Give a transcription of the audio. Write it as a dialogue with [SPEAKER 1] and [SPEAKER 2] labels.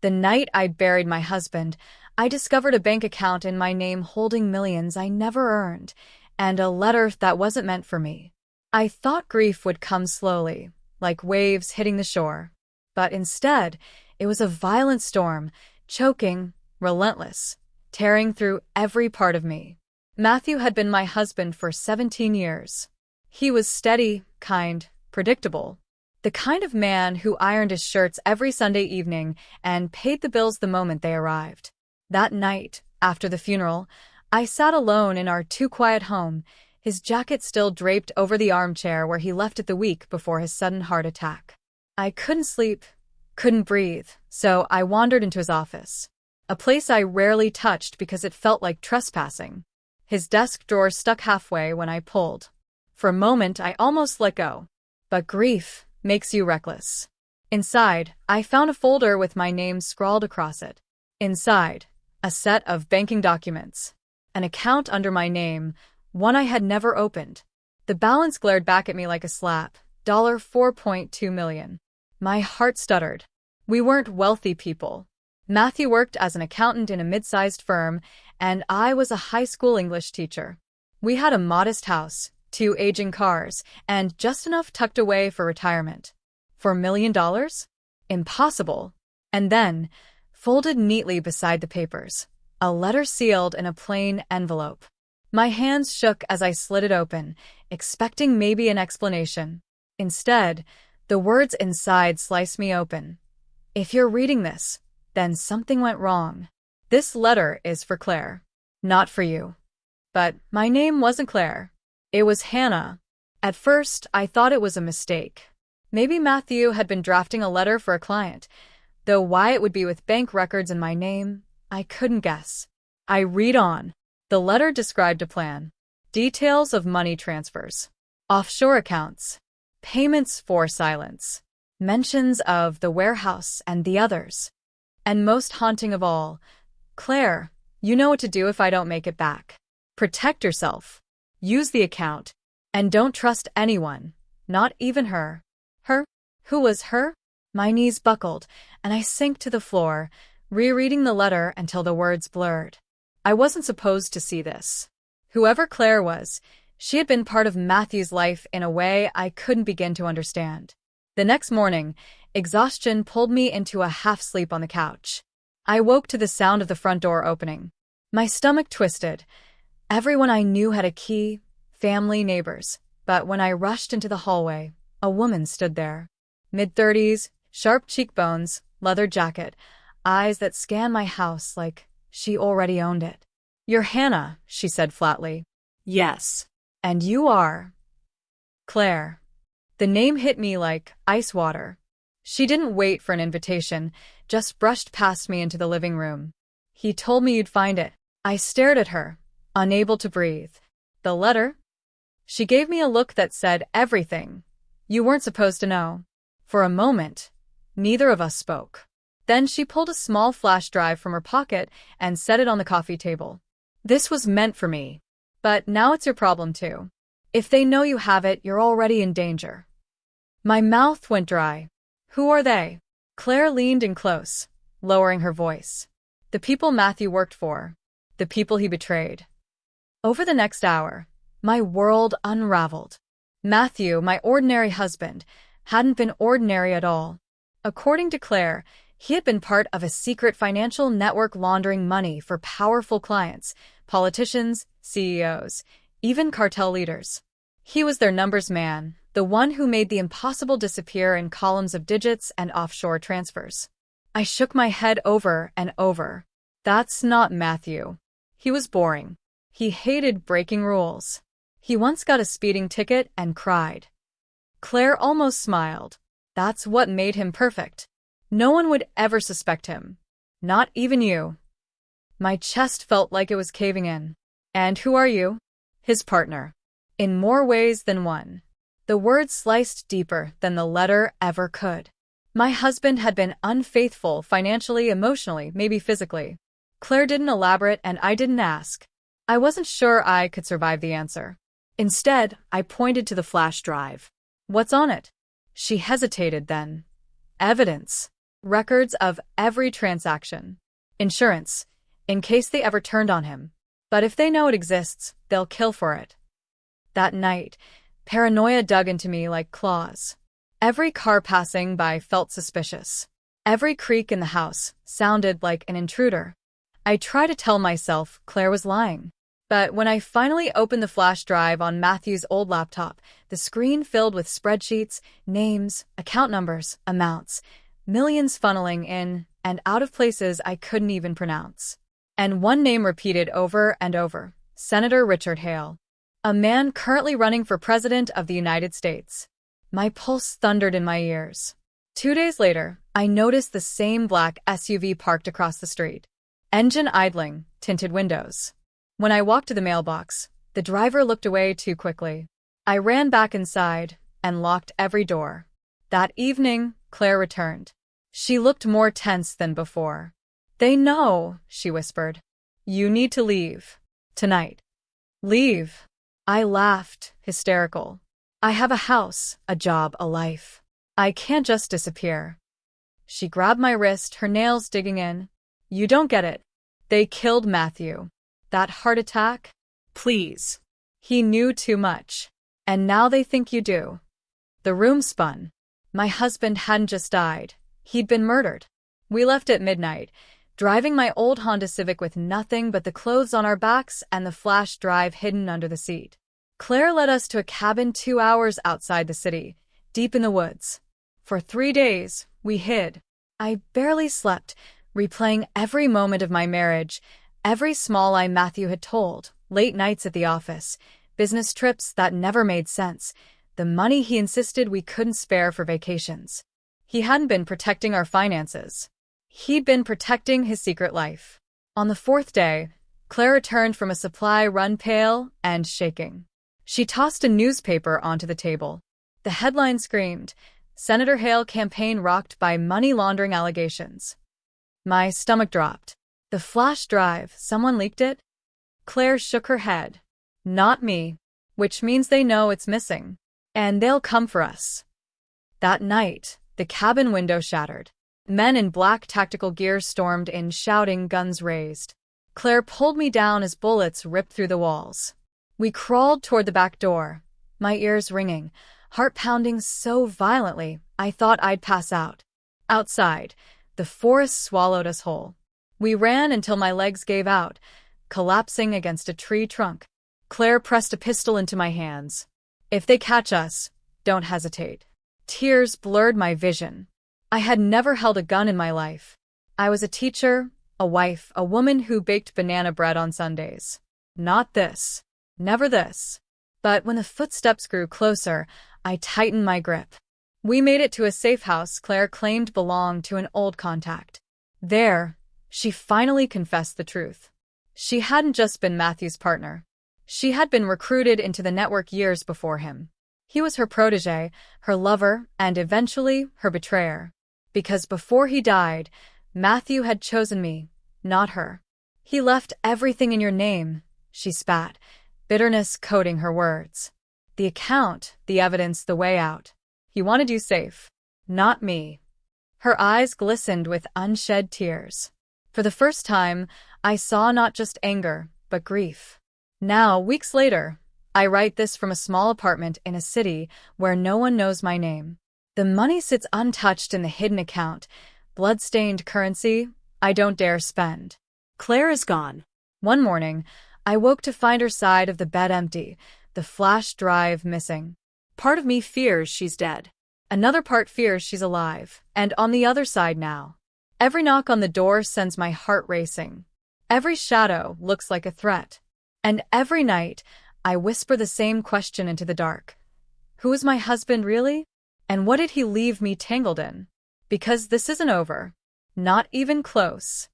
[SPEAKER 1] The night I buried my husband, I discovered a bank account in my name holding millions I never earned, and a letter that wasn't meant for me. I thought grief would come slowly, like waves hitting the shore. But instead, it was a violent storm, choking, relentless, tearing through every part of me. Matthew had been my husband for 17 years. He was steady, kind, predictable. The kind of man who ironed his shirts every Sunday evening and paid the bills the moment they arrived. That night, after the funeral, I sat alone in our too-quiet home, his jacket still draped over the armchair where he left it the week before his sudden heart attack. I couldn't sleep, couldn't breathe, so I wandered into his office. A place I rarely touched because it felt like trespassing. His desk drawer stuck halfway when I pulled. For a moment, I almost let go. But grief makes you reckless. Inside, I found a folder with my name scrawled across it. Inside, a set of banking documents. An account under my name, one I had never opened. The balance glared back at me like a slap. $4.2 million. My heart stuttered. We weren't wealthy people. Matthew worked as an accountant in a mid-sized firm, and I was a high school English teacher. We had a modest house, 2 aging cars, and just enough tucked away for retirement. For $1 million? Impossible. And then, folded neatly beside the papers, a letter sealed in a plain envelope. My hands shook as I slid it open, expecting maybe an explanation. Instead, the words inside sliced me open. If you're reading this, then something went wrong. This letter is for Claire. Not for you. But my name wasn't Claire. It was Hannah. At first, I thought it was a mistake. Maybe Matthew had been drafting a letter for a client, though why it would be with bank records in my name, I couldn't guess. I read on. The letter described a plan. Details of money transfers. Offshore accounts. Payments for silence. Mentions of the warehouse and the others. And most haunting of all, Claire, you know what to do if I don't make it back. Protect yourself. Use the account. And don't trust anyone, not even her. Her? Who was her? My knees buckled, and I sank to the floor, rereading the letter until the words blurred. I wasn't supposed to see this. Whoever Claire was, she had been part of Matthew's life in a way I couldn't begin to understand. The next morning, exhaustion pulled me into a half-sleep on the couch. I woke to the sound of the front door opening. My stomach twisted. Everyone I knew had a key, family, neighbors, but when I rushed into the hallway, a woman stood there. Mid-30s, sharp cheekbones, leather jacket, eyes that scanned my house like she already owned it. "You're Hannah," she said flatly.
[SPEAKER 2] Yes.
[SPEAKER 1] "And you are Claire." The name hit me like ice water. She didn't wait for an invitation, just brushed past me into the living room. "He told me you'd find it." I stared at her, unable to breathe. "The letter?" She gave me a look that said everything. "You weren't supposed to know." For a moment, neither of us spoke. Then she pulled a small flash drive from her pocket and set it on the coffee table. "This was meant for me. But now it's your problem too. If they know you have it, you're already in danger." My mouth went dry. "Who are they?" Claire leaned in close, lowering her voice. "The people Matthew worked for. The people he betrayed." Over the next hour, my world unraveled. Matthew, my ordinary husband, hadn't been ordinary at all. According to Claire, he had been part of a secret financial network laundering money for powerful clients, politicians, CEOs, even cartel leaders. He was their numbers man, the one who made the impossible disappear in columns of digits and offshore transfers. I shook my head over and over. That's not Matthew. He was boring. He hated breaking rules. He once got a speeding ticket and cried. Claire almost smiled. That's what made him perfect. No one would ever suspect him. Not even you. My chest felt like it was caving in. "And who are you?" "His partner." In more ways than one. The words sliced deeper than the letter ever could. My husband had been unfaithful financially, emotionally, maybe physically. Claire didn't elaborate and I didn't ask. I wasn't sure I could survive the answer. Instead, I pointed to the flash drive. "What's on it?" She hesitated then. "Evidence." records of every transaction. Insurance, in case they ever turned on him. But if they know it exists, they'll kill for it. That night, paranoia dug into me like claws. Every car passing by felt suspicious. Every creak in the house sounded like an intruder. I tried to tell myself Claire was lying. But when I finally opened the flash drive on Matthew's old laptop, the screen filled with spreadsheets, names, account numbers, amounts, millions funneling in and out of places I couldn't even pronounce. And one name repeated over and over: Senator Richard Hale, a man currently running for President of the United States. My pulse thundered in my ears. 2 days later, I noticed the same black SUV parked across the street. Engine idling, tinted windows. When I walked to the mailbox, the driver looked away too quickly. I ran back inside and locked every door. That evening, Claire returned. She looked more tense than before. "They know," she whispered. "You need to leave. Tonight." "Leave?" I laughed, hysterical. "I have a house, a job, a life. I can't just disappear." She grabbed my wrist, her nails digging in. "You don't get it. They killed Matthew. That heart attack? Please. He knew too much. And now they think you do." The room spun. My husband hadn't just died. He'd been murdered. We left at midnight, driving my old Honda Civic with nothing but the clothes on our backs and the flash drive hidden under the seat. Claire led us to a cabin 2 hours outside the city, deep in the woods. For 3 days, we hid. I barely slept, replaying every moment of my marriage, every small lie Matthew had told, late nights at the office, business trips that never made sense, the money he insisted we couldn't spare for vacations. He hadn't been protecting our finances. He'd been protecting his secret life. On the 4th day, Claire returned from a supply run, pale and shaking. She tossed a newspaper onto the table. The headline screamed, "Senator Hale campaign rocked by money laundering allegations." My stomach dropped. The flash drive, someone leaked it? Claire shook her head. "Not me. Which means they know it's missing. And they'll come for us." That night, the cabin window shattered. Men in black tactical gear stormed in, shouting, guns raised. Claire pulled me down as bullets ripped through the walls. We crawled toward the back door, my ears ringing, heart pounding so violently I thought I'd pass out. Outside, the forest swallowed us whole. We ran until my legs gave out, collapsing against a tree trunk. Claire pressed a pistol into my hands. "If they catch us, don't hesitate." Tears blurred my vision. I had never held a gun in my life. I was a teacher, a wife, a woman who baked banana bread on Sundays. Not this. Never this. But when the footsteps grew closer, I tightened my grip. We made it to a safe house Claire claimed belonged to an old contact. There, she finally confessed the truth. She hadn't just been Matthew's partner. She had been recruited into the network years before him. He was her protégé, her lover, and eventually her betrayer. Because before he died, Matthew had chosen me, not her. "He left everything in your name," she spat, bitterness coating her words. "The account, the evidence, the way out. He wanted you safe. Not me." Her eyes glistened with unshed tears. For the first time, I saw not just anger, but grief. Now, weeks later, I write this from a small apartment in a city where no one knows my name. The money sits untouched in the hidden account, blood-stained currency I don't dare spend. Claire is gone. One morning, I woke to find her side of the bed empty, the flash drive missing. Part of me fears she's dead. Another part fears she's alive, and on the other side now. Every knock on the door sends my heart racing. Every shadow looks like a threat. And every night, I whisper the same question into the dark. Who is my husband really? And what did he leave me tangled in? Because this isn't over. Not even close.